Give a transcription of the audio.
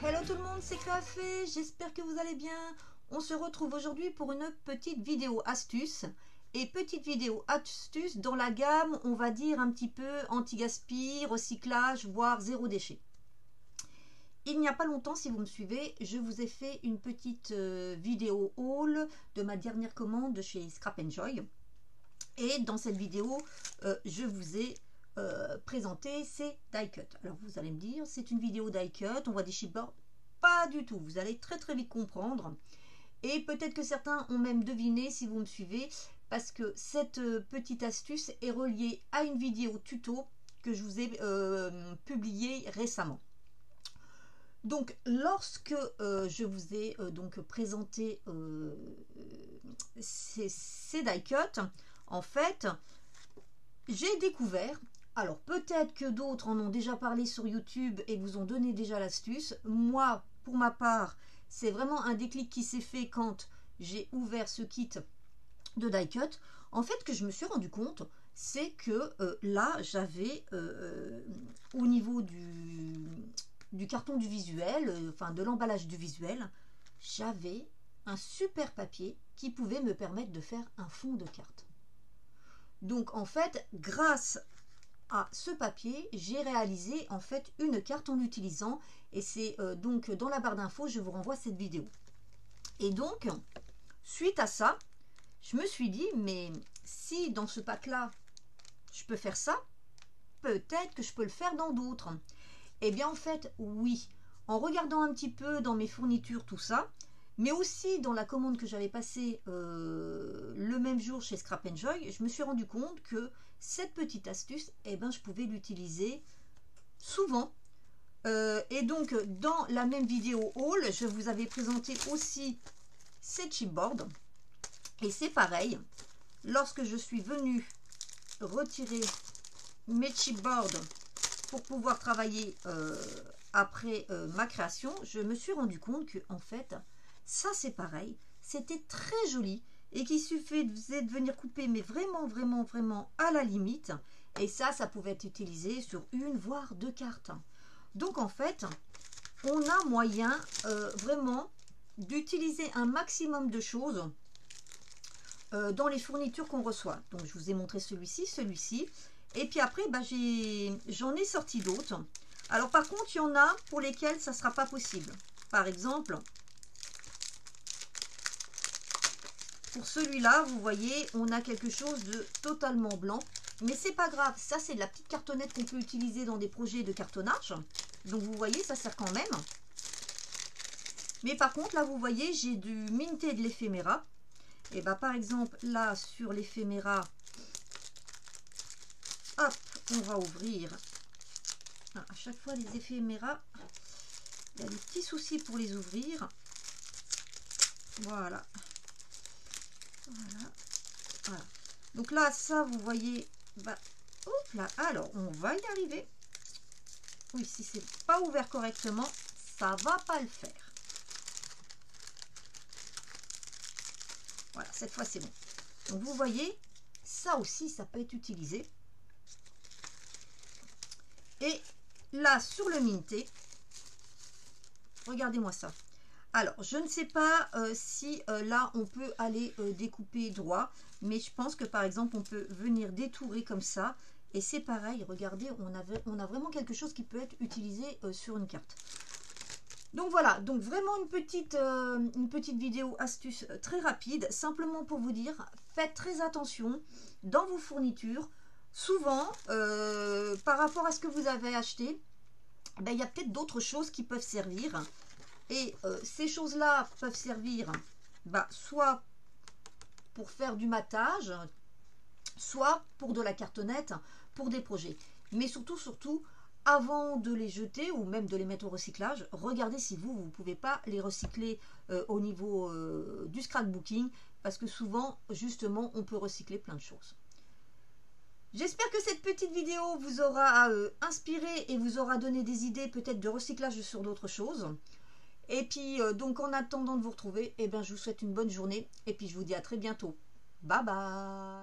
Hello tout le monde, c'est Créafé, j'espère que vous allez bien. On se retrouve aujourd'hui pour une petite vidéo astuce. Et petite vidéo astuce dans la gamme, on va dire un petit peu anti-gaspi, recyclage, voire zéro déchet. Il n'y a pas longtemps, si vous me suivez, je vous ai fait une petite vidéo haul de ma dernière commande de chez Scrap Enjoy. Et dans cette vidéo, je vous ai présenté ces die cuts. Alors vous allez me dire, c'est une vidéo die cut, on voit des chipboards. Pas du tout, vous allez très vite comprendre. Et peut-être que certains ont même deviné si vous me suivez, parce que cette petite astuce est reliée à une vidéo tuto que je vous ai publiée récemment. Donc lorsque je vous ai donc présenté ces die cuts, en fait j'ai découvert, alors peut-être que d'autres en ont déjà parlé sur YouTube et vous ont donné déjà l'astuce. Moi pour ma part, c'est vraiment un déclic qui s'est fait quand j'ai ouvert ce kit de die cut. En fait, que je me suis rendu compte, c'est que là, j'avais au niveau du carton du visuel, enfin de l'emballage du visuel, j'avais un super papier qui pouvait me permettre de faire un fond de carte. Donc en fait, grâce à ce papier, j'ai réalisé en fait une carte en l'utilisant, et c'est donc dans la barre d'infos, je vous renvoie cette vidéo. Et donc, suite à ça, je me suis dit, mais si dans ce pack-là, je peux faire ça, peut-être que je peux le faire dans d'autres. Eh bien en fait, oui, en regardant un petit peu dans mes fournitures, tout ça, mais aussi dans la commande que j'avais passée le même jour chez Scrap Enjoy, je me suis rendu compte que cette petite astuce, eh ben, je pouvais l'utiliser souvent. Et donc, dans la même vidéo haul, je vous avais présenté aussi ces chipboards. Et c'est pareil, lorsque je suis venue retirer mes chipboards pour pouvoir travailler après ma création, je me suis rendu compte que en fait, ça c'est pareil, c'était très joli et qu'il suffisait de venir couper, mais vraiment à la limite, et ça pouvait être utilisé sur une voire deux cartes. Donc en fait, on a moyen vraiment d'utiliser un maximum de choses dans les fournitures qu'on reçoit. Donc je vous ai montré celui-ci, et puis après bah, j'en ai sorti d'autres. Alors par contre, il y en a pour lesquels ça ne sera pas possible. Par exemple, pour celui-là, vous voyez, on a quelque chose de totalement blanc. Mais c'est pas grave, ça c'est de la petite cartonnette qu'on peut utiliser dans des projets de cartonnage. Donc vous voyez, ça sert quand même. Mais par contre, là vous voyez, j'ai du minté de l'éphéméra. Et bah par exemple, là sur l'éphéméra, hop, on va ouvrir. Ah, à chaque fois les éphéméras, il y a des petits soucis pour les ouvrir. Voilà. Voilà. Donc là, ça vous voyez, bah, hop là, alors on va y arriver. Oui, si c'est pas ouvert correctement, ça va pas le faire. Voilà, cette fois c'est bon. Donc vous voyez, ça aussi, ça peut être utilisé. Et là, sur le minté, regardez-moi ça. Alors, je ne sais pas si là, on peut aller découper droit, mais je pense que par exemple, on peut venir détourer comme ça. Et c'est pareil, regardez, on a vraiment quelque chose qui peut être utilisé sur une carte. Donc voilà, donc vraiment une petite vidéo astuce très rapide, simplement pour vous dire, faites très attention dans vos fournitures. Souvent, par rapport à ce que vous avez acheté, ben, il y a peut-être d'autres choses qui peuvent servir. Et ces choses-là peuvent servir bah, soit pour faire du matage, soit pour de la cartonnette, pour des projets. Mais surtout, avant de les jeter ou même de les mettre au recyclage, regardez si vous ne pouvez pas les recycler au niveau du scrapbooking, parce que souvent, justement, on peut recycler plein de choses. J'espère que cette petite vidéo vous aura inspiré et vous aura donné des idées peut-être de recyclage sur d'autres choses. Et puis, donc en attendant de vous retrouver, eh bien, je vous souhaite une bonne journée et puis je vous dis à très bientôt. Bye bye.